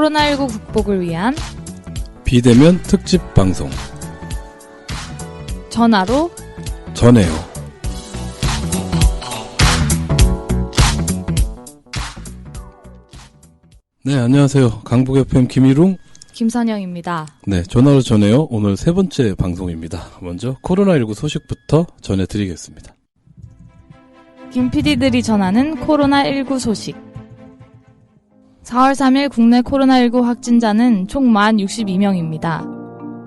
코로나19 극복을 위한 비대면 특집 방송 전화로 전해요. 네, 안녕하세요. 강북 FM 김일웅 김선영입니다. 네, 전화로 전해요. 오늘 세 번째 방송입니다. 먼저 코로나19 소식부터 전해드리겠습니다. 김 PD들이 전하는 코로나19 소식. 4월 3일 국내 코로나19 확진자는 총 62명입니다.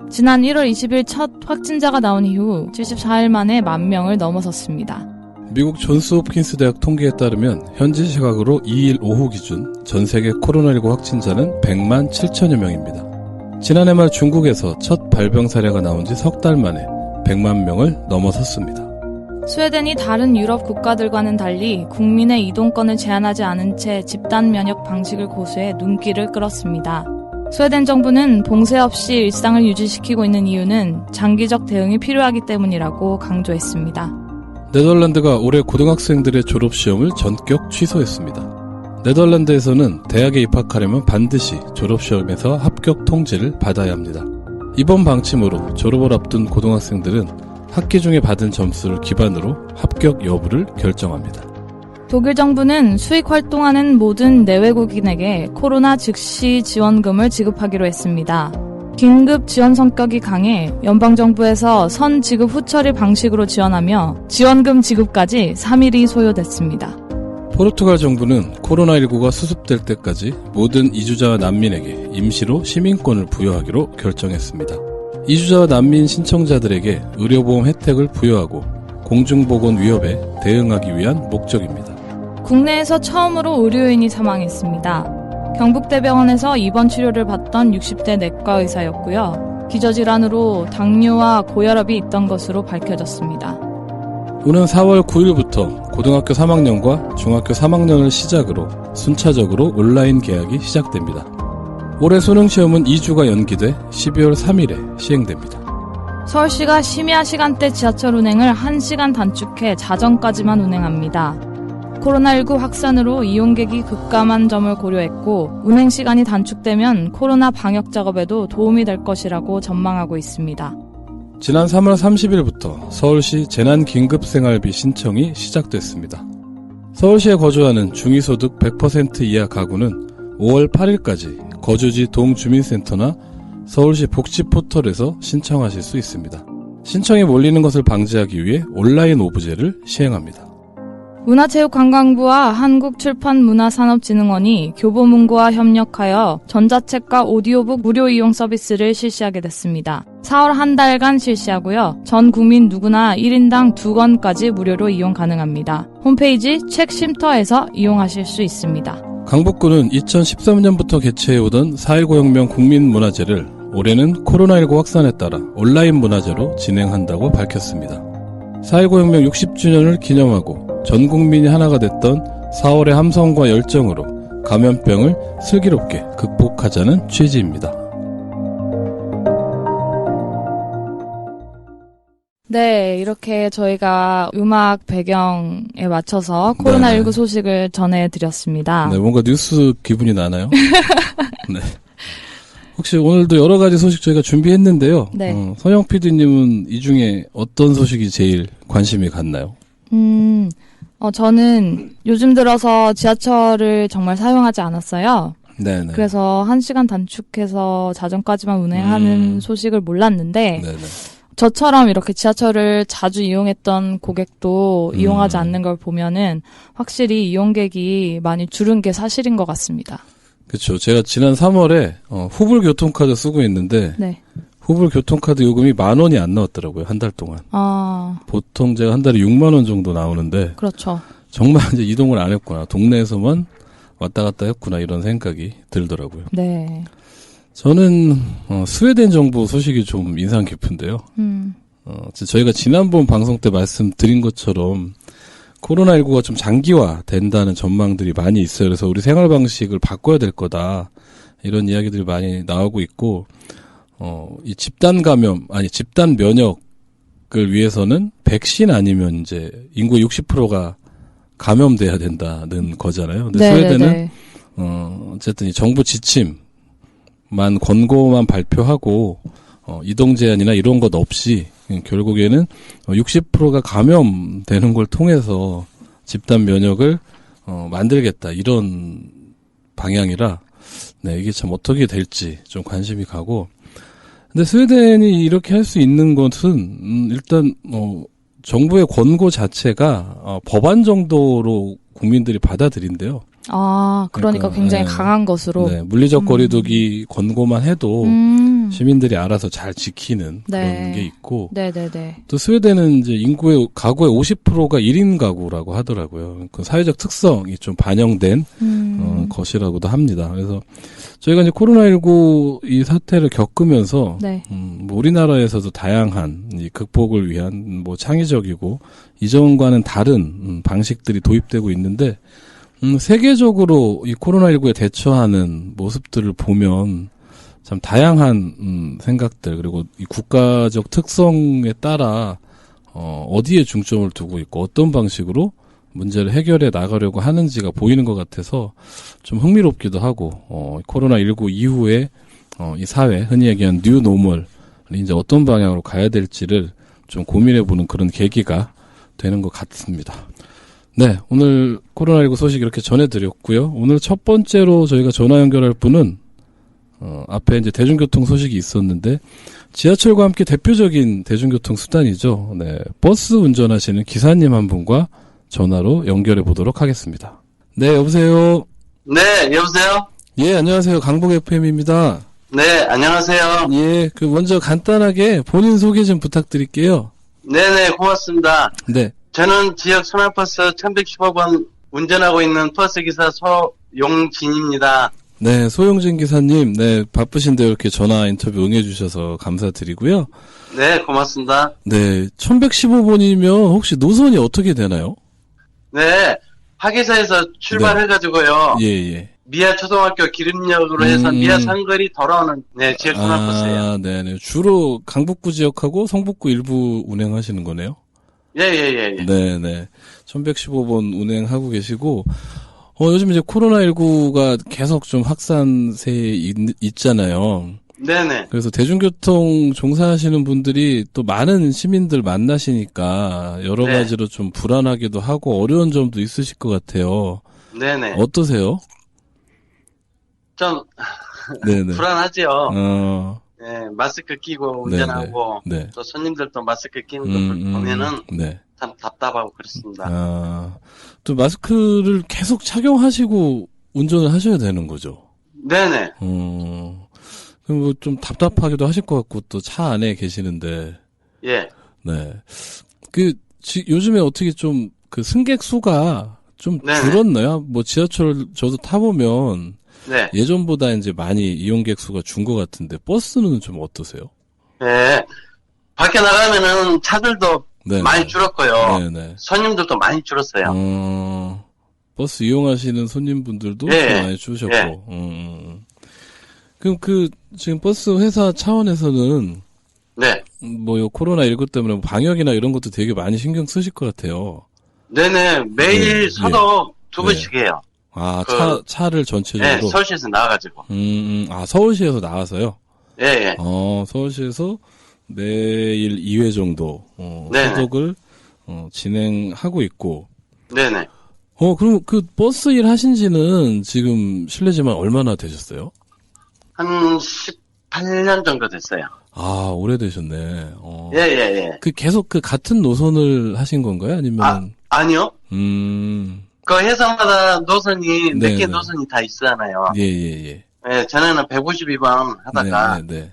지난 1월 20일 첫 확진자가 나온 이후 74일 만에 10,000명을 넘어섰습니다. 미국 존스홉킨스 대학 통계에 따르면 현지 시각으로 2일 오후 기준 전 세계 코로나19 확진자는 100만 7천여 명입니다. 지난해 말 중국에서 첫 발병 사례가 나온 지 석 달 만에 100만 명을 넘어섰습니다. 스웨덴이 다른 유럽 국가들과는 달리 국민의 이동권을 제한하지 않은 채 집단 면역 방식을 고수해 눈길을 끌었습니다. 스웨덴 정부는 봉쇄 없이 일상을 유지시키고 있는 이유는 장기적 대응이 필요하기 때문이라고 강조했습니다. 네덜란드가 올해 고등학생들의 졸업시험을 전격 취소했습니다. 네덜란드에서는 대학에 입학하려면 반드시 졸업시험에서 합격 통지를 받아야 합니다. 이번 방침으로 졸업을 앞둔 고등학생들은 학기 중에 받은 점수를 기반으로 합격 여부를 결정합니다. 독일 정부는 수익 활동하는 모든 내외국인에게 코로나 즉시 지원금을 지급하기로 했습니다. 긴급 지원 성격이 강해 연방정부에서 선 지급 후처리 방식으로 지원하며 지원금 지급까지 3일이 소요됐습니다. 포르투갈 정부는 코로나19가 수습될 때까지 모든 이주자와 난민에게 임시로 시민권을 부여하기로 결정했습니다. 이주자와 난민 신청자들에게 의료보험 혜택을 부여하고 공중보건 위협에 대응하기 위한 목적입니다. 국내에서 처음으로 의료인이 사망했습니다. 경북대병원에서 입원 치료를 받던 60대 내과 의사였고요. 기저질환으로 당뇨와 고혈압이 있던 것으로 밝혀졌습니다. 오는 4월 9일부터 고등학교 3학년과 중학교 3학년을 시작으로 순차적으로 온라인 개학이 시작됩니다. 올해 수능시험은 2주가 연기돼 12월 3일에 시행됩니다. 서울시가 심야 시간대 지하철 운행을 1시간 단축해 자정까지만 운행합니다. 코로나19 확산으로 이용객이 급감한 점을 고려했고 운행 시간이 단축되면 코로나 방역 작업에도 도움이 될 것이라고 전망하고 있습니다. 지난 3월 30일부터 서울시 재난긴급생활비 신청이 시작됐습니다. 서울시에 거주하는 중위소득 100% 이하 가구는 5월 8일까지 거주지 동주민센터나 서울시 복지포털에서 신청하실 수 있습니다. 신청이 몰리는 것을 방지하기 위해 온라인 오브제를 시행합니다. 문화체육관광부와 한국출판문화산업진흥원이 교보문고와 협력하여 전자책과 오디오북 무료 이용 서비스를 실시하게 됐습니다. 4월 한 달간 실시하고요. 전 국민 누구나 1인당 2권까지 무료로 이용 가능합니다. 홈페이지 책쉼터에서 이용하실 수 있습니다. 강북구는 2013년부터 개최해오던 4.19 혁명 국민문화제를 올해는 코로나19 확산에 따라 온라인 문화제로 진행한다고 밝혔습니다. 4.19 혁명 60주년을 기념하고 전 국민이 하나가 됐던 4월의 함성과 열정으로 감염병을 슬기롭게 극복하자는 취지입니다. 네, 이렇게 저희가 음악 배경에 맞춰서 코로나19 소식을 전해드렸습니다. 네, 뭔가 뉴스 기분이 나나요? 네. 혹시 오늘도 여러 가지 소식 저희가 준비했는데요. 네. 선영 PD님은 이 중에 어떤 소식이 제일 관심이 갔나요? 저는 요즘 들어서 지하철을 정말 사용하지 않았어요. 네네. 그래서 1시간 단축해서 자정까지만 운행하는 소식을 몰랐는데, 네네. 저처럼 이렇게 지하철을 자주 이용했던 고객도 이용하지 않는 걸 보면은 확실히 이용객이 많이 줄은 게 사실인 것 같습니다. 그렇죠. 제가 지난 3월에 후불 교통카드 쓰고 있는데 네. 후불 교통카드 요금이 10,000원이 안 나왔더라고요. 한 달 동안. 아, 보통 제가 한 달에 60,000원 정도 나오는데 그렇죠. 정말 이제 이동을 안 했구나. 동네에서만 왔다 갔다 했구나 이런 생각이 들더라고요. 네. 저는 스웨덴 정부 소식이 좀 인상 깊은데요. 저희가 지난번 방송 때 말씀드린 것처럼 코로나19가 좀 장기화 된다는 전망들이 많이 있어요. 그래서 우리 생활 방식을 바꿔야 될 거다. 이런 이야기들이 많이 나오고 있고, 이 집단 감염, 집단 면역을 위해서는 백신 아니면 이제 인구 60%가 감염돼야 된다는 거잖아요. 근데 스웨덴은, 어쨌든 이 정부 지침, 만 권고만 발표하고 이동 제한이나 이런 것 없이 결국에는 60%가 감염되는 걸 통해서 집단 면역을 만들겠다 이런 방향이라 네, 이게 참 어떻게 될지 좀 관심이 가고. 근데 스웨덴이 이렇게 할 수 있는 것은 일단 정부의 권고 자체가 법안 정도로 국민들이 받아들인대요. 아, 그러니까 굉장히 네, 강한 것으로. 네, 물리적 거리두기 권고만 해도 시민들이 알아서 잘 지키는 네. 그런 게 있고. 네네네. 또 스웨덴은 이제 인구의 가구의 50%가 1인 가구라고 하더라고요. 그 사회적 특성이 좀 반영된 것이라고도 합니다. 그래서 저희가 이제 코로나19 이 사태를 겪으면서 네. 뭐 우리나라에서도 다양한 이 극복을 위한 뭐 창의적이고 이전과는 다른 방식들이 도입되고 있는데 세계적으로 이 코로나19에 대처하는 모습들을 보면 참 다양한 생각들 그리고 이 국가적 특성에 따라 어디에 중점을 두고 있고 어떤 방식으로 문제를 해결해 나가려고 하는지가 보이는 것 같아서 좀 흥미롭기도 하고 코로나19 이후에 이 사회 흔히 얘기하는 뉴 노멀이 이제 어떤 방향으로 가야 될지를 좀 고민해보는 그런 계기가 되는 것 같습니다. 네, 오늘 코로나19 소식 이렇게 전해드렸고요. 오늘 첫 번째로 저희가 전화 연결할 분은 앞에 이제 대중교통 소식이 있었는데 지하철과 함께 대표적인 대중교통 수단이죠. 네, 버스 운전하시는 기사님 한 분과 전화로 연결해 보도록 하겠습니다. 네, 여보세요. 네, 여보세요. 예, 안녕하세요. 강북 FM입니다. 네, 안녕하세요. 예, 먼저 간단하게 본인 소개 좀 부탁드릴게요. 네네, 고맙습니다. 네. 저는 지역 순환버스 1115번 운전하고 있는 버스기사 소용진입니다. 네, 소용진 기사님, 네, 바쁘신데 이렇게 전화 인터뷰 응해주셔서 감사드리고요. 네, 고맙습니다. 네, 1115번이면 혹시 노선이 어떻게 되나요? 네, 하계사에서 출발해가지고요. 예, 예. 미아 초등학교 기름역으로 해서 미아 상거리 돌아오는 네, 지역 순환버스예요. 아, 네네. 주로 강북구 지역하고 성북구 일부 운행하시는 거네요? 예. 네네. 1115번 운행하고 계시고, 요즘 이제 코로나19가 계속 좀 확산세에 있잖아요. 네네. 그래서 대중교통 종사하시는 분들이 또 많은 시민들 만나시니까 여러 네. 가지로 좀 불안하기도 하고 어려운 점도 있으실 것 같아요. 네네. 어떠세요? 좀 네네. 불안하죠. 네, 마스크 끼고 운전하고 네. 또 손님들도 마스크 끼는 걸 보면은 네. 참 답답하고 그렇습니다. 아, 또 마스크를 계속 착용하시고 운전을 하셔야 되는 거죠? 네네. 그럼 뭐 좀 답답하기도 하실 것 같고 또 차 안에 계시는데. 예. 네. 요즘에 어떻게 좀 그 승객 수가 좀 네네. 줄었나요? 뭐 지하철 저도 타보면 네. 예전보다 이제 많이 이용객 수가 준 것 같은데 버스는 좀 어떠세요? 네. 밖에 나가면은 차들도 네네. 많이 줄었고요. 네네. 손님들도 많이 줄었어요. 버스 이용하시는 손님분들도 예. 좀 많이 줄으셨고. 예. 그럼 지금 버스 회사 차원에서는 네. 뭐 코로나19 때문에 방역이나 이런 것도 되게 많이 신경 쓰실 것 같아요. 네네. 매일 네. 소독 두 네. 번씩 해요. 아, 차를 전체적으로? 네. 서울시에서 나와가지고. 서울시에서 나와서요? 예. 서울시에서 매일 2회 정도, 네네. 소독을, 진행하고 있고. 네네. 그럼 버스 일 하신 지는 지금 실례지만 얼마나 되셨어요? 한 18년 정도 됐어요. 아, 오래되셨네. 예. 계속 같은 노선을 하신 건가요? 아니면? 아니요. 그 회사마다 노선이, 몇 개 네네. 노선이 다 있잖아요. 예. 네, 전에는 152번 하다가, 네.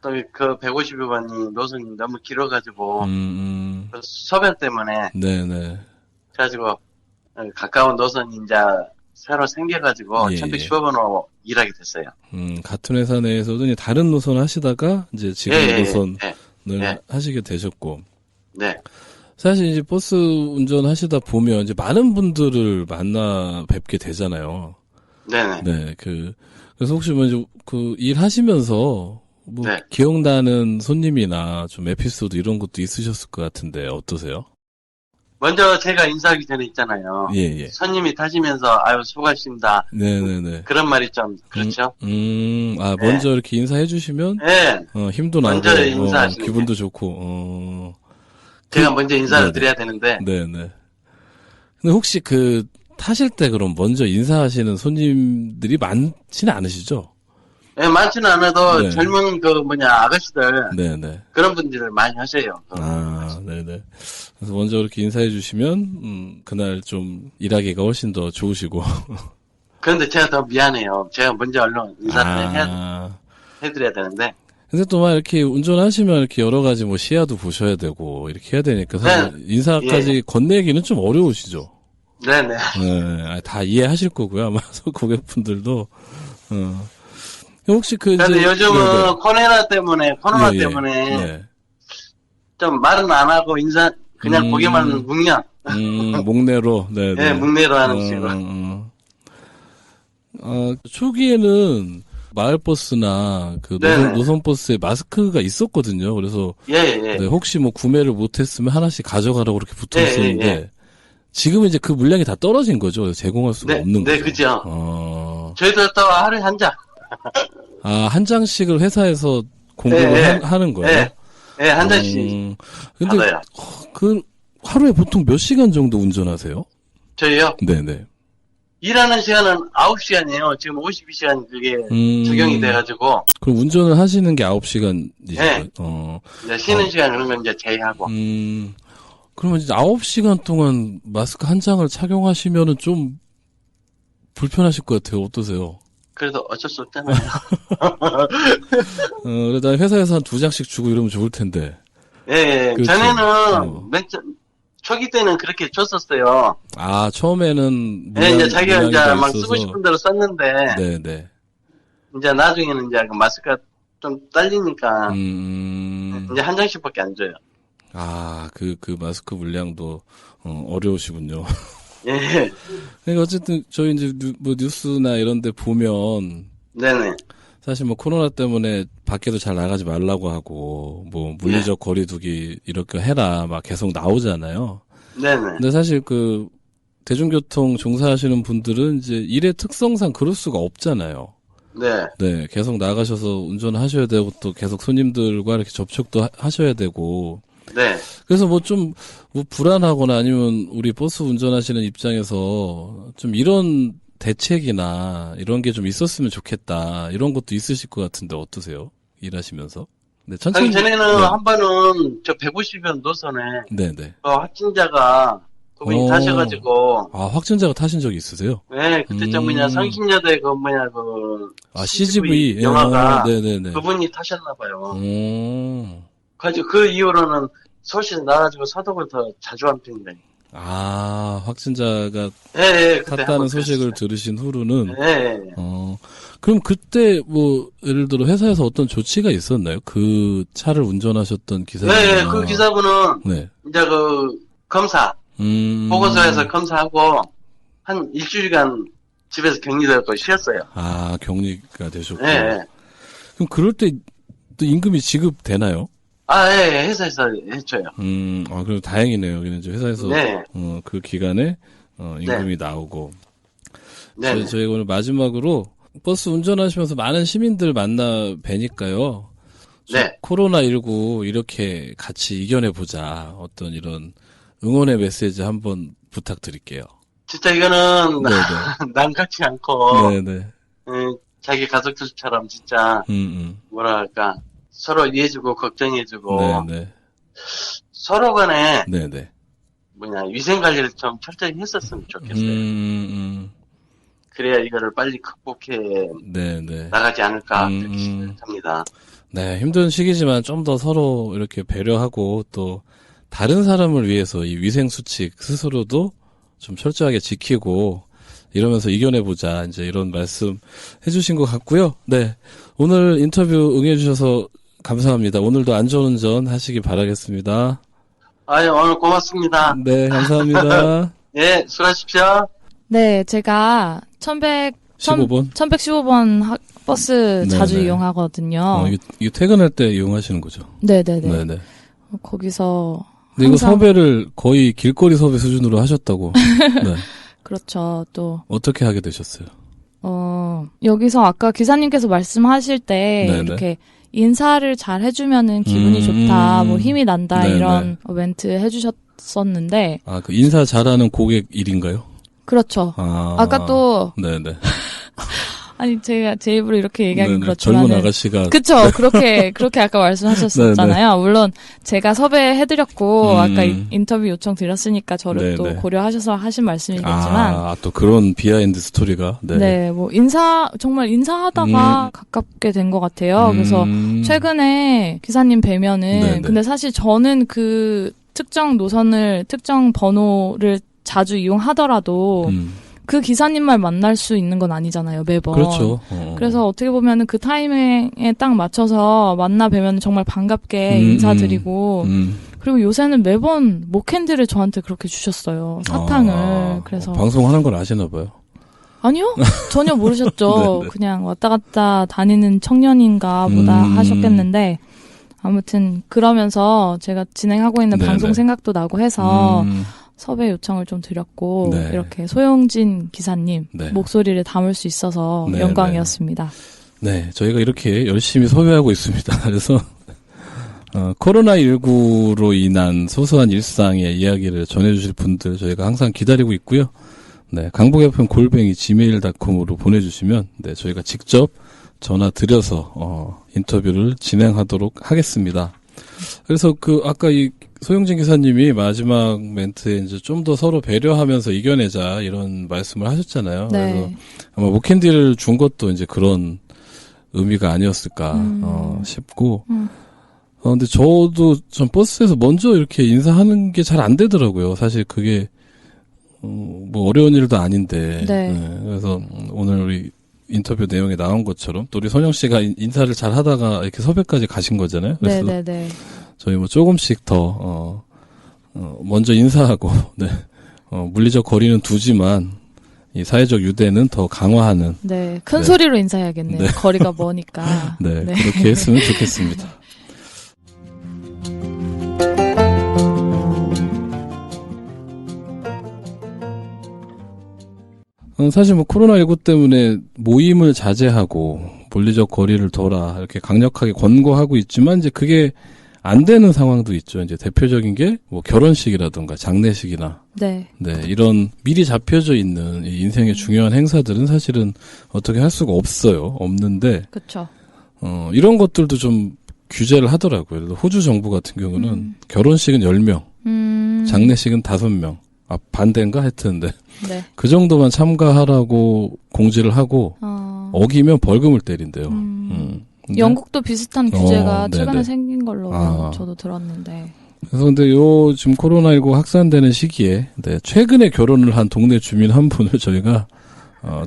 또 그 152번이 노선이 너무 길어가지고, 음. 소변 때문에, 네네. 그래가지고, 가까운 노선이 이제 새로 생겨가지고, 예. 1115번으로 일하게 됐어요. 같은 회사 내에서도 이제 다른 노선 하시다가, 이제 지금 노선을 예. 하시게 되셨고. 네. 사실 이제 버스 운전하시다 보면 이제 많은 분들을 만나 뵙게 되잖아요. 네네. 네, 그래서 혹시 뭐 이제 일하시면서 뭐 네. 기억나는 손님이나 좀 에피소드 이런 것도 있으셨을 것 같은데 어떠세요? 먼저 제가 인사하기 전에 있잖아요. 예, 예. 손님이 타시면서 아유 수고하십니다. 네네네. 그런 말이 좀 그렇죠. 먼저 이렇게 인사해 주시면 네. 힘도 나고 먼저 인사하시는 기분도 좋고 제가 먼저 인사를 드려야 되는데. 네네. 근데 혹시 타실 때 그럼 먼저 인사하시는 손님들이 많지는 않으시죠? 네, 많지는 않아도 네. 젊은 아가씨들. 네네. 그런 분들을 많이 하셔요. 네네. 그래서 먼저 이렇게 인사해 주시면, 그날 좀 일하기가 훨씬 더 좋으시고. 그런데 제가 더 미안해요. 제가 먼저 얼른 인사를 해드려야 되는데. 근데 또 막 이렇게 운전하시면 이렇게 여러 가지 시야도 보셔야 되고, 이렇게 해야 되니까 사실 네. 인사까지 건네기는 좀 어려우시죠? 네네. 네, 다 이해하실 거고요. 아마 고객분들도. 혹시 그런데 요즘은 네네. 코로나 때문에 네. 좀 말은 안 하고 그냥 고개만 묵면. 목내로, 네. 네, 묵내로 하는 식으로. 초기에는 마을버스나 노선버스에 마스크가 있었거든요. 그래서 예. 네, 혹시 구매를 못했으면 하나씩 가져가라고 그렇게 붙어 있었는데 예. 지금은 이제 그 물량이 다 떨어진 거죠. 그래서 제공할 수가 없는 거죠. 네, 그죠. 저희도 또 하루에 한 장. 한 장씩을 회사에서 공급을 하는 거예요? 네, 한 장씩. 근데 받아요. 하루에 보통 몇 시간 정도 운전하세요? 저희요? 네네. 일하는 시간은 9시간이에요. 지금 52시간 그게 적용이 돼가지고. 그럼 운전을 하시는 게 9시간이시죠? 네. 이제 쉬는 시간 그런 건 이제 제외하고. 그러면 이제 9시간 동안 마스크 한 장을 착용하시면은 좀 불편하실 것 같아요. 어떠세요? 그래도 어쩔 수 없잖아요. 그래도 회사에서 한 2장씩 주고 이러면 좋을 텐데. 예. 그렇죠. 전에는 초기 때는 그렇게 줬었어요. 처음에는 이제 자기가 이제 막 있어서. 쓰고 싶은 대로 썼는데. 네네. 이제 나중에는 이제 그 마스크가 좀 딸리니까. 이제 한 장씩밖에 안 줘요. 그 마스크 물량도 어려우시군요. 예. 그러니까 어쨌든 저희 이제 뉴스나 이런 데 보면 네네. 사실 코로나 때문에 밖에도 잘 나가지 말라고 하고 물리적 거리두기 이렇게 해라 막 계속 나오잖아요. 네네. 근데 사실 대중교통 종사하시는 분들은 이제 일의 특성상 그럴 수가 없잖아요. 네. 네, 계속 나가셔서 운전하셔야 되고 또 계속 손님들과 이렇게 접촉도 하셔야 되고. 네. 그래서 불안하거나 아니면 우리 버스 운전하시는 입장에서 좀 이런 대책이나 이런 게 좀 있었으면 좋겠다. 이런 것도 있으실 것 같은데 어떠세요? 일하시면서? 네, 천천히. 전에는 한 번은 150년 노선에. 네네. 확진자가 그분이 타셔가지고. 확진자가 타신 적이 있으세요? 네, 그때 성신여대 CGV 영화가. 네네네. 그분이 타셨나봐요. 가지고 그 이후로는 서울시에서 나가지고 소독을 더 자주 한 편인데. 확진자가 탔다는 소식을 들으신 후로는. 네. 그럼 그때 예를 들어 회사에서 어떤 조치가 있었나요? 그 차를 운전하셨던 기사분? 네, 그 기사분은 이제 검사 보고서에서 검사하고 한 일주일간 집에서 격리되고 쉬었어요. 격리가 되셨고. 네. 그럼 그럴 때 또 임금이 지급되나요? 예, 회사에서 해줘요. 그래도 다행이네요. 여기는 이제 회사에서 그 기간에 임금이 나오고. 네. 저희 오늘 마지막으로 버스 운전하시면서 많은 시민들 만나 뵈니까요. 네. 코로나19 이렇게 같이 이겨내보자. 어떤 이런 응원의 메시지 한번 부탁드릴게요. 진짜 이거는 남 같지 않고 자기 가족들처럼 진짜 뭐랄까 서로 이해해주고 걱정해주고 서로 간에 위생 관리를 좀 철저히 했었으면 좋겠어요. 그래야 이거를 빨리 극복해 나가지 않을까 합니다. 네, 힘든 시기지만 좀 더 서로 이렇게 배려하고 또 다른 사람을 위해서 이 위생 수칙 스스로도 좀 철저하게 지키고 이러면서 이겨내보자. 이제 이런 말씀 해주신 것 같고요. 네, 오늘 인터뷰 응해주셔서 감사합니다. 오늘도 안전운전 하시기 바라겠습니다. 오늘 고맙습니다. 네, 감사합니다. 네, 수고하십시오. 네, 제가 1115번 버스 자주 이용하거든요. 이게 퇴근할 때 이용하시는 거죠? 네네네. 거기서 근데 이거 섭외를 거의 길거리 섭외 수준으로 하셨다고. 네. 그렇죠. 또 어떻게 하게 되셨어요? 여기서 아까 기사님께서 말씀하실 때 네네. 이렇게 인사를 잘 해주면은 기분이 좋다, 뭐 힘이 난다 네네. 이런 멘트 해주셨었는데. 아, 그 인사 잘하는 고객 일인가요? 그렇죠. 아까 또 네네. 아니 제가 제 입으로 이렇게 얘기하긴 그렇지만 젊은 아가씨가 그쵸. 그렇게 아까 말씀하셨었잖아요. 물론 제가 섭외해드렸고 아까 인터뷰 요청 드렸으니까 저를 또 고려하셔서 하신 말씀이겠지만 또 그런 비하인드 스토리가 네, 뭐 정말 인사하다가 가깝게 된 것 같아요. 그래서 최근에 기사님 뵈면은 근데 사실 저는 그 특정 노선을 특정 번호를 자주 이용하더라도 그 기사님만 만날 수 있는 건 아니잖아요, 매번. 그렇죠. 그래서 어떻게 보면은 그 타이밍에 딱 맞춰서 만나 뵈면 정말 반갑게 인사드리고, 그리고 요새는 매번 목캔디를 저한테 그렇게 주셨어요. 사탕을. 그래서. 방송하는 걸 아시나 봐요. 아니요? 전혀 모르셨죠. 그냥 왔다 갔다 다니는 청년인가 보다 하셨겠는데, 아무튼 그러면서 제가 진행하고 있는 방송 생각도 나고 해서, 섭외 요청을 좀 드렸고 이렇게 소영진 기사님 목소리를 담을 수 있어서 영광이었습니다. 네, 저희가 이렇게 열심히 섭외하고 있습니다. 그래서 코로나19로 인한 소소한 일상의 이야기를 전해주실 분들 저희가 항상 기다리고 있고요. 네, 강북FM@gmail.com으로 보내주시면 저희가 직접 전화 드려서 인터뷰를 진행하도록 하겠습니다. 그래서 아까 이 소영진 기사님이 마지막 멘트에 이제 좀 더 서로 배려하면서 이겨내자 이런 말씀을 하셨잖아요. 그래서 아마 목캔디를 준 것도 이제 그런 의미가 아니었을까 싶고. 근데 저도 전 버스에서 먼저 이렇게 인사하는 게 잘 안 되더라고요. 사실 그게 뭐 어려운 일도 아닌데. 그래서 오늘 우리 인터뷰 내용에 나온 것처럼 또 우리 선영 씨가 인사를 잘 하다가 이렇게 섭외까지 가신 거잖아요. 그래서 저희 뭐 조금씩 더 먼저 인사하고 물리적 거리는 두지만 이 사회적 유대는 더 강화하는. 큰 소리로 인사해야겠네요. 거리가 머니까. 그렇게 했으면 좋겠습니다. 사실 뭐 코로나19 때문에 모임을 자제하고 물리적 거리를 둬라 이렇게 강력하게 권고하고 있지만 이제 그게 안 되는 상황도 있죠. 이제 대표적인 게 뭐 결혼식이라든가 장례식이나 이런 미리 잡혀져 있는 인생의 중요한 행사들은 사실은 어떻게 할 수가 없는데 그렇죠. 이런 것들도 좀 규제를 하더라고요. 그래서 호주 정부 같은 경우는 결혼식은 10명, 장례식은 5명. 반대인가 하여튼 그 정도만 참가하라고 공지를 하고 어기면 벌금을 때린대요. 영국도 비슷한 규제가 최근에 생긴 걸로 저도 들었는데. 그래서 근데 지금 코로나19 확산되는 시기에 최근에 결혼을 한 동네 주민 한 분을 저희가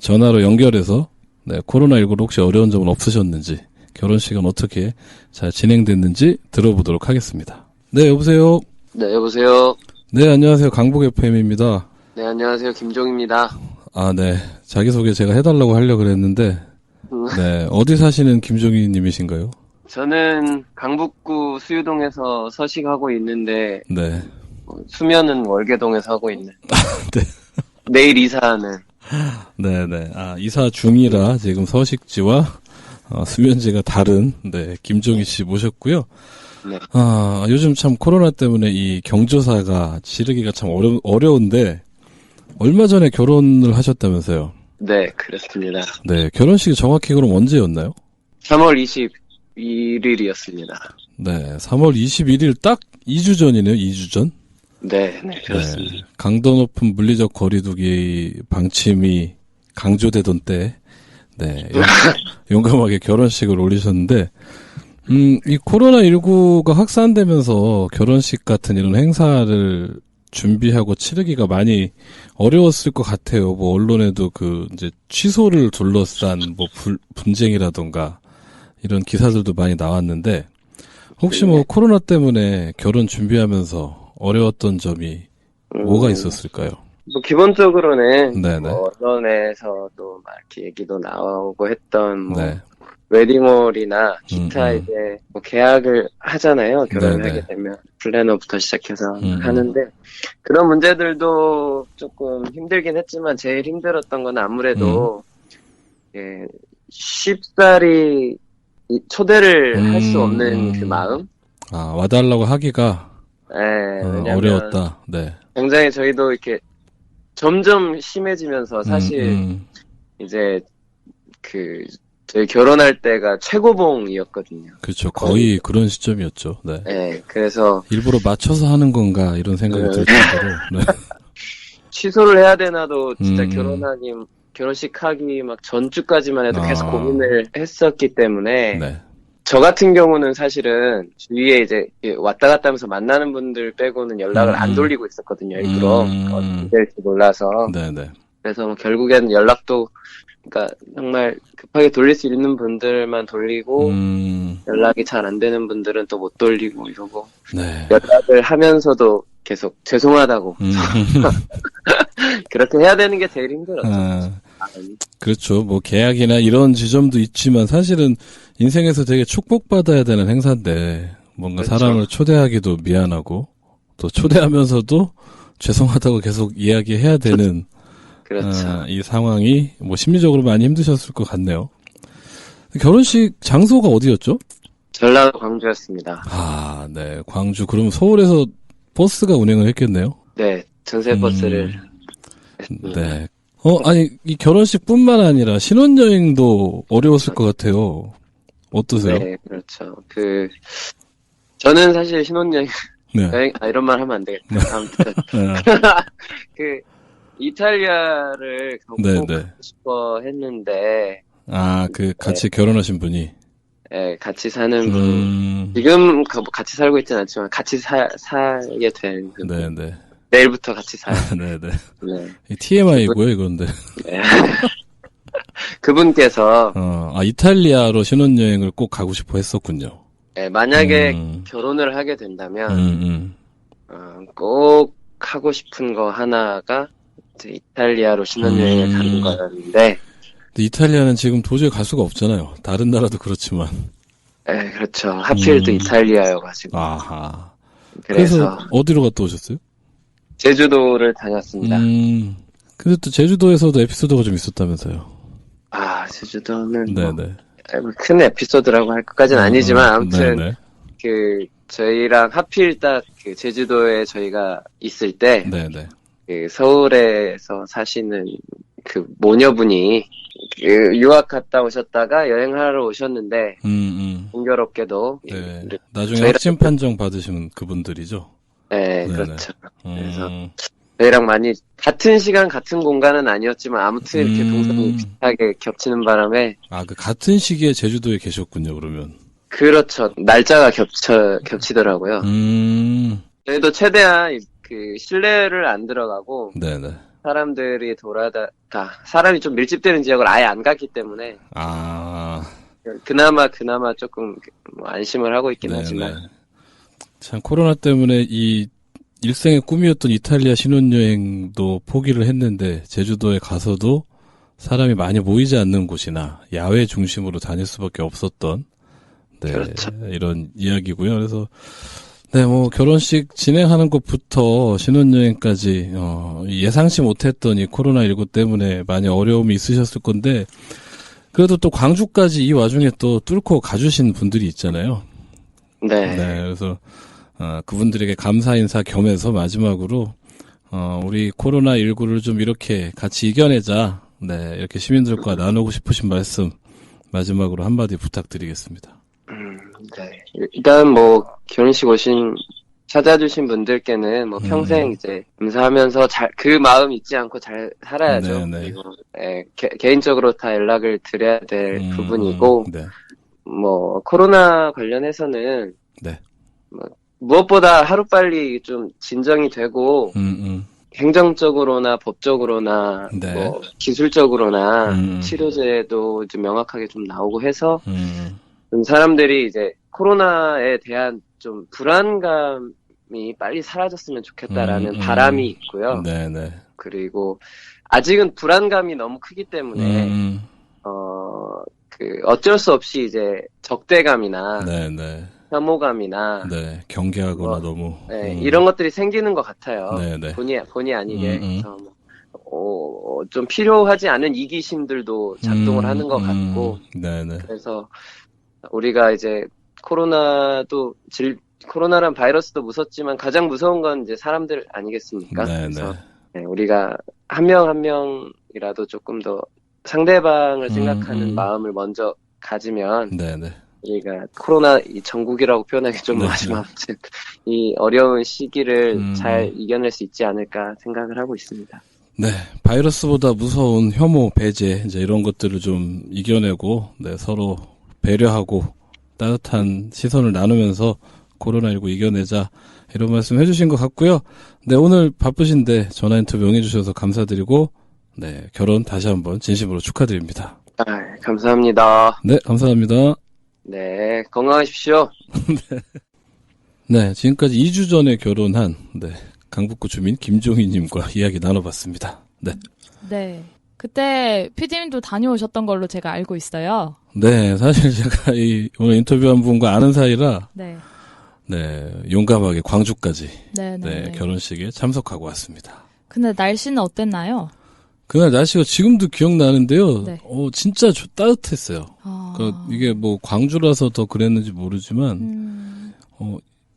전화로 연결해서 코로나19로 혹시 어려운 점은 없으셨는지 결혼식은 어떻게 잘 진행됐는지 들어보도록 하겠습니다. 네, 여보세요. 네, 여보세요. 네, 안녕하세요. 강북 FM입니다. 네, 안녕하세요. 김종입니다. 네. 자기소개 제가 해달라고 하려고 그랬는데, 어디 사시는 김종희 님이신가요? 저는 강북구 수유동에서 서식하고 있는데, 수면은 월계동에서 하고 있는. 내일 이사하는. 네네. 이사 중이라 지금 서식지와 수면지가 다른, 김종희 씨 모셨고요. 요즘 참 코로나 때문에 이 경조사가 지르기가 참 어려운데, 얼마 전에 결혼을 하셨다면서요? 네, 그렇습니다. 네, 결혼식이 정확히 그럼 언제였나요? 3월 21일이었습니다. 네, 3월 21일 딱 2주 전이네요, 2주 전? 네, 그렇습니다. 강도 높은 물리적 거리두기 방침이 강조되던 때, 용감하게 결혼식을 올리셨는데, 이 코로나19가 확산되면서 결혼식 같은 이런 행사를 준비하고 치르기가 많이 어려웠을 것 같아요. 뭐, 언론에도 이제 취소를 둘러싼 분쟁이라던가 이런 기사들도 많이 나왔는데, 혹시 뭐 코로나 때문에 결혼 준비하면서 어려웠던 점이 뭐가 있었을까요? 뭐, 기본적으로는, 뭐 언론에서도 막 이렇게 얘기도 나오고 했던, 웨딩홀이나 기타 이제 뭐 계약을 하잖아요. 결혼을 네네. 하게 되면 플래너부터 시작해서 하는데 그런 문제들도 조금 힘들긴 했지만 제일 힘들었던 건 아무래도 예, 쉽사리 초대를 할 수 없는 그 마음. 아, 와달라고 하기가 왜냐면 어려웠다. 네. 굉장히 저희도 이렇게 점점 심해지면서 사실 이제 저희 결혼할 때가 최고봉이었거든요. 그렇죠. 거의 그런 시점이었죠. 네. 네, 그래서 일부러 맞춰서 하는 건가 이런 생각이 들 정도로. 네. 취소를 해야 되나도 진짜 결혼식 하기 막 전주까지만 해도 계속 고민을 했었기 때문에 네. 저 같은 경우는 사실은 주위에 이제 왔다 갔다 하면서 만나는 분들 빼고는 연락을 안 돌리고 있었거든요. 일부러 어떻게 될지 몰라서. 네네. 그래서 뭐 결국에는 연락도 그러니까 정말 급하게 돌릴 수 있는 분들만 돌리고 연락이 잘 안 되는 분들은 또 못 돌리고 이러고 네. 연락을 하면서도 계속 죄송하다고 그렇게 해야 되는 게 제일 힘들었죠. 그렇죠. 뭐 계약이나 이런 지점도 있지만 사실은 인생에서 되게 축복받아야 되는 행사인데 뭔가 그렇죠. 사람을 초대하기도 미안하고 또 초대하면서도 죄송하다고 계속 이야기해야 되는 그렇죠. 이 상황이 뭐 심리적으로 많이 힘드셨을 것 같네요. 결혼식 장소가 어디였죠? 전라도 광주였습니다. 아, 네. 광주. 그럼 서울에서 버스가 운행을 했겠네요? 네. 전세 버스를 했습니다. 네. 아니, 이 결혼식뿐만 아니라 신혼여행도 어려웠을 것 같아요. 어떠세요? 네, 그렇죠. 저는 사실 신혼여행, 네. 이런 말 하면 안 되겠다. 아무튼. 이탈리아를 꼭 가고 싶어 했는데. 같이 결혼하신 분이? 네, 같이 사는 분. 지금 같이 살고 있진 않지만, 같이 살게 된. 네네. 내일부터 같이 사요. 네네. 네. TMI고요, 이건데. 네. 그분께서. 이탈리아로 신혼여행을 꼭 가고 싶어 했었군요. 네, 만약에 결혼을 하게 된다면, 꼭 하고 싶은 거 하나가, 이탈리아로 신혼여행을 가는 거였는데. 이탈리아는 지금 도저히 갈 수가 없잖아요. 다른 나라도 그렇지만. 네, 그렇죠. 하필 또 이탈리아여가지고. 아하. 그래서 어디로 갔다 오셨어요? 제주도를 다녔습니다. 근데 또 제주도에서도 에피소드가 좀 있었다면서요. 제주도는 네네. 큰 에피소드라고 할 것까지는 아니지만 아무튼 네네. 저희랑 하필 딱 제주도에 저희가 있을 때 네네. 서울에서 사시는 모녀분이 유학 갔다 오셨다가 여행하러 오셨는데 공교롭게도 네. 나중에 확진 판정 받으신 그분들이죠. 네, 네네. 그렇죠. 그래서 저희랑 많이 같은 시간 같은 공간은 아니었지만 아무튼 이렇게 동선이 비슷하게 겹치는 바람에 같은 시기에 제주도에 계셨군요. 그러면 그렇죠. 날짜가 겹치더라고요. 저희도 최대한 실내를 안 들어가고 네네. 사람들이 사람이 좀 밀집되는 지역을 아예 안 갔기 때문에 그나마 조금 안심을 하고 있긴 하지만 참 코로나 때문에 이 일생의 꿈이었던 이탈리아 신혼여행도 포기를 했는데 제주도에 가서도 사람이 많이 모이지 않는 곳이나 야외 중심으로 다닐 수밖에 없었던 그렇죠. 이런 이야기고요. 그래서 뭐 결혼식 진행하는 것부터 신혼여행까지 예상치 못했던 이 코로나19 때문에 많이 어려움이 있으셨을 건데 그래도 또 광주까지 이 와중에 또 뚫고 가주신 분들이 있잖아요. 네. 그래서 그분들에게 감사 인사 겸해서 마지막으로 우리 코로나19를 좀 이렇게 같이 이겨내자. 네, 이렇게 시민들과 나누고 싶으신 말씀 마지막으로 한마디 부탁드리겠습니다. 네. 일단 결혼식 찾아주신 분들께는 평생 이제 감사하면서 그 마음 잊지 않고 잘 살아야죠. 그리고 개인적으로 다 연락을 드려야 될 부분이고 코로나 관련해서는 무엇보다 하루빨리 좀 진정이 되고 행정적으로나 법적으로나 기술적으로나 치료제도 좀 명확하게 좀 나오고 해서 좀 사람들이 이제 코로나에 대한 좀 불안감이 빨리 사라졌으면 좋겠다라는 바람이 있고요. 네네. 그리고 아직은 불안감이 너무 크기 때문에 어쩔 수 없이 이제 적대감이나 네네. 혐오감이나 네, 경계하거나 너무 네, 이런 것들이 생기는 것 같아요. 네네. 본의 아니게. 그래서 좀 필요하지 않은 이기심들도 작동을 하는 것 같고. 네네. 그래서 우리가 이제 코로나란 바이러스도 무섭지만 가장 무서운 건 이제 사람들 아니겠습니까? 네네. 그래서 네, 우리가 한 명 한 명이라도 조금 더 상대방을 생각하는 마음을 먼저 가지면 네네. 우리가 코로나 이 전국이라고 표현하기 좀 하지만 아무튼 이 어려운 시기를 잘 이겨낼 수 있지 않을까 생각을 하고 있습니다. 네, 바이러스보다 무서운 혐오, 배제 이제 이런 것들을 좀 이겨내고 네, 서로 배려하고 따뜻한 시선을 나누면서 코로나19 이겨내자 이런 말씀 해주신 것 같고요. 네, 오늘 바쁘신데 전화 인터뷰 응해주셔서 감사드리고 네, 결혼 다시 한번 진심으로 축하드립니다. 감사합니다. 네, 감사합니다. 네, 건강하십시오. 네, 지금까지 2주 전에 결혼한 강북구 주민 김종희님과 이야기 나눠봤습니다. 네. 네. 그때 PD님도 다녀오셨던 걸로 제가 알고 있어요. 네, 사실 제가 오늘 인터뷰한 분과 아는 사이라 네. 네, 용감하게 광주까지 네, 결혼식에 참석하고 왔습니다. 근데 날씨는 어땠나요? 그날 날씨가 지금도 기억나는데요. 네. 진짜 따뜻했어요. 이게 뭐 광주라서 더 그랬는지 모르지만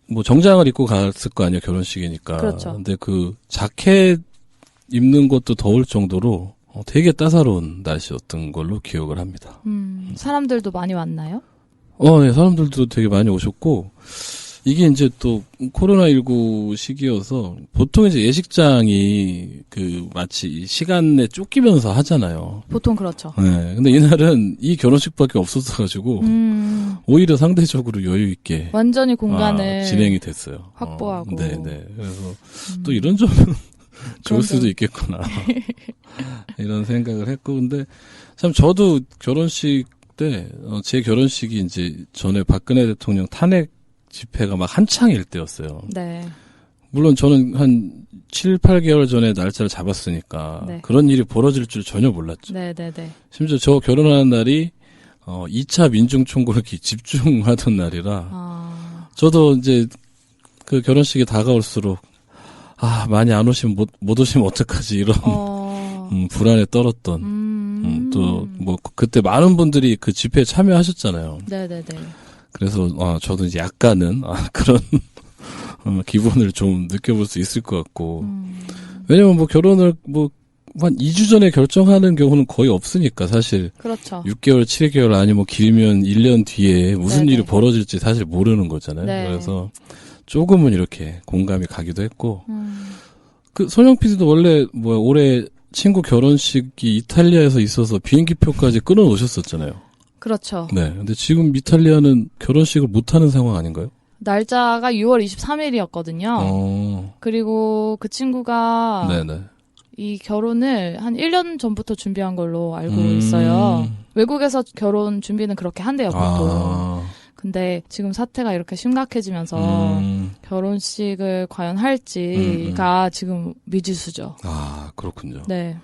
뭐 정장을 입고 갔을 거 아니에요, 결혼식이니까. 그렇죠. 근데 그 자켓 입는 것도 더울 정도로 되게 따사로운 날씨였던 걸로 기억을 합니다. 사람들도 많이 왔나요? 네, 사람들도 되게 많이 오셨고, 이게 이제 또 코로나19 시기여서 보통 이제 예식장이 마치 시간에 쫓기면서 하잖아요. 보통 그렇죠. 네. 근데 이날은 이 결혼식밖에 없었어가지고, 오히려 상대적으로 여유있게. 완전히 공간을 진행이 됐어요. 확보하고. 네네. 그래서 또 이런 점은 좋을 수도 있겠구나. 이런 생각을 했고, 근데 참 저도 결혼식 때, 제 결혼식이 이제 전에 박근혜 대통령 탄핵 집회가 막 한창일 때였어요. 네. 물론 저는 한 7, 8개월 전에 날짜를 잡았으니까 네. 그런 일이 벌어질 줄 전혀 몰랐죠. 네네네. 심지어 저 결혼하는 날이 2차 민중총궐기 집중하던 날이라 저도 이제 그 결혼식이 다가올수록 많이 안 오시면 못 오시면 어떡하지 이런 불안에 떨었던 또 뭐 그때 많은 분들이 그 집회에 참여하셨잖아요. 네네네. 그래서 저도 이제 약간은 그런 기분을 좀 느껴볼 수 있을 것 같고 왜냐면 뭐 결혼을 뭐 한 2주 전에 결정하는 경우는 거의 없으니까 사실 그렇죠. 6개월, 7개월 아니면 뭐 길면 1년 뒤에 무슨 네네. 일이 벌어질지 사실 모르는 거잖아요. 네. 그래서 조금은 이렇게 공감이 가기도 했고 그 손영 PD도 원래 올해 친구 결혼식이 이탈리아에서 있어서 비행기표까지 끊어놓으셨었잖아요. 그렇죠. 네. 근데 지금 이탈리아는 결혼식을 못하는 상황 아닌가요? 날짜가 6월 23일이었거든요. 그리고 그 친구가 네네. 이 결혼을 한 1년 전부터 준비한 걸로 알고 있어요. 외국에서 결혼 준비는 그렇게 한대요, 보통. 근데 지금 사태가 이렇게 심각해지면서 결혼식을 과연 할지가 지금 미지수죠. 그렇군요. 네.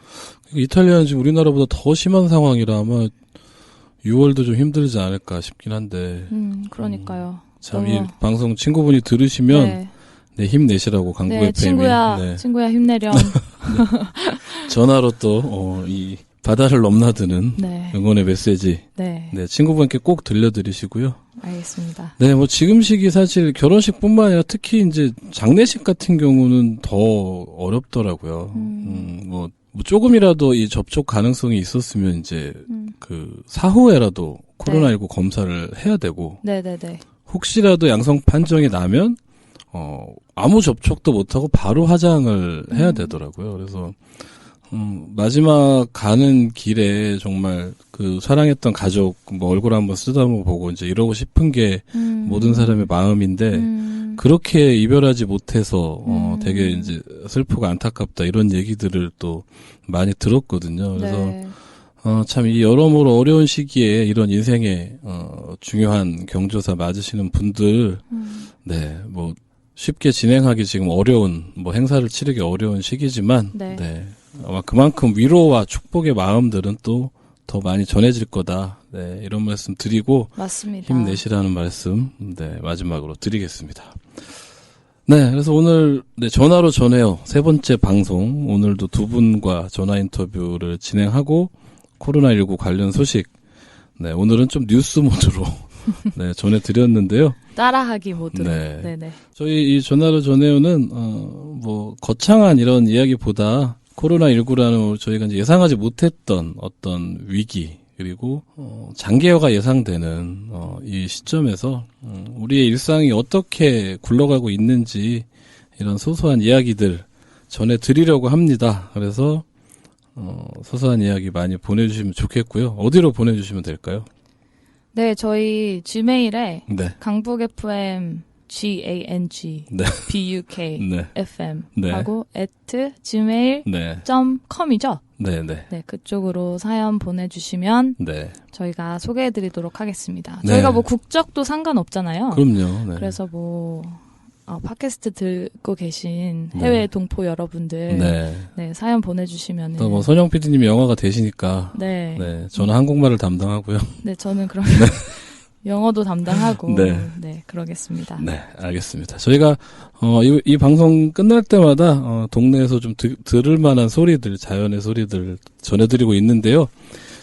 이탈리아는 지금 우리나라보다 더 심한 상황이라 아마 6월도 좀 힘들지 않을까 싶긴 한데. 그러니까요. 참, 이 방송 친구분이 들으시면, 네, 힘내시라고 강구 네, FM이. 친구야 힘내렴. 전화로 또, 이 바다를 넘나드는 네. 응원의 메시지. 네. 네, 친구분께 꼭 들려드리시고요. 알겠습니다. 네, 뭐 지금 시기 사실 결혼식뿐만 아니라 특히 이제 장례식 같은 경우는 더 어렵더라고요. 뭐 조금이라도 이 접촉 가능성이 있었으면 이제 그 사후에라도 코로나19 검사를 해야 되고. 네네네. 혹시라도 양성 판정이 나면 아무 접촉도 못하고 바로 화장을 해야 되더라고요. 그래서 마지막 가는 길에 정말 그 사랑했던 가족 뭐 얼굴 한번 쓰다보고 이제 이러고 싶은 게 모든 사람의 마음인데 그렇게 이별하지 못해서 되게 이제 슬프고 안타깝다 이런 얘기들을 또 많이 들었거든요. 그래서 네. 참 이 여러모로 어려운 시기에 이런 인생의 중요한 경조사 맞으시는 분들 네, 뭐 쉽게 진행하기 지금 어려운 뭐 행사를 치르기 어려운 시기지만 네. 네. 아마 그만큼 위로와 축복의 마음들은 또 더 많이 전해질 거다. 네, 이런 말씀 드리고 맞습니다. 힘내시라는 말씀 네, 마지막으로 드리겠습니다. 네, 그래서 오늘 전화로 전해요. 세 번째 방송 오늘도 두 분과 전화 인터뷰를 진행하고 코로나19 관련 소식 네, 오늘은 좀 뉴스 모드로 네, 전해드렸는데요. 따라하기 모드로. 네. 네네. 저희 이 전화로 전해요는 거창한 이런 이야기보다 코로나19라는 저희가 이제 예상하지 못했던 어떤 위기 그리고 장기화가 예상되는 이 시점에서 우리의 일상이 어떻게 굴러가고 있는지 이런 소소한 이야기들 전해드리려고 합니다. 그래서 소소한 이야기 많이 보내주시면 좋겠고요. 어디로 보내주시면 될까요? 네, 저희 gmail에 네. 강북 FM GANG 네. BUK 네. FM 네. 하고 @gmail.com이죠. 네, 네. 네, 그쪽으로 사연 보내주시면 네. 저희가 소개해드리도록 하겠습니다. 네. 저희가 뭐 국적도 상관없잖아요. 그럼요. 네. 그래서 뭐 팟캐스트 듣고 계신 해외 동포 여러분들 네, 사연 보내주시면 또 뭐 선영 PD님이 영어가 되시니까 네, 저는 한국말을 담당하고요. 네, 저는 그러면 영어도 담당하고 네, 그러겠습니다. 네, 알겠습니다. 저희가 이 방송 끝날 때마다 동네에서 좀 들을 만한 소리들, 자연의 소리들 전해드리고 있는데요.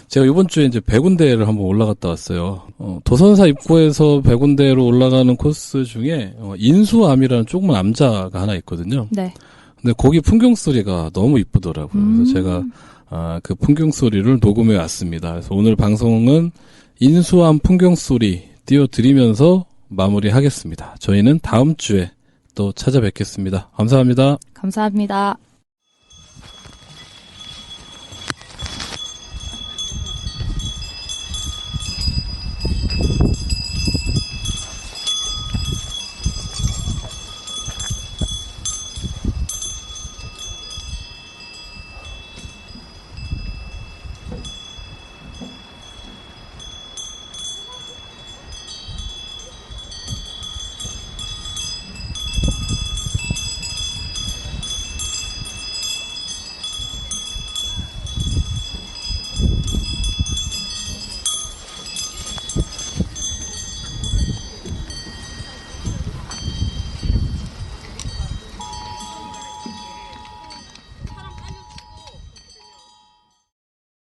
제가 이번 주에 이제 백운대를 한번 올라갔다 왔어요. 도선사 입구에서 백운대로 올라가는 코스 중에 인수암이라는 조그만 암자가 하나 있거든요. 네. 근데 거기 풍경 소리가 너무 이쁘더라고요. 그래서 제가 그 풍경 소리를 녹음해 왔습니다. 그래서 오늘 방송은 인수암 풍경 소리 띄워드리면서 마무리하겠습니다. 저희는 다음 주에 또 찾아뵙겠습니다. 감사합니다. 감사합니다.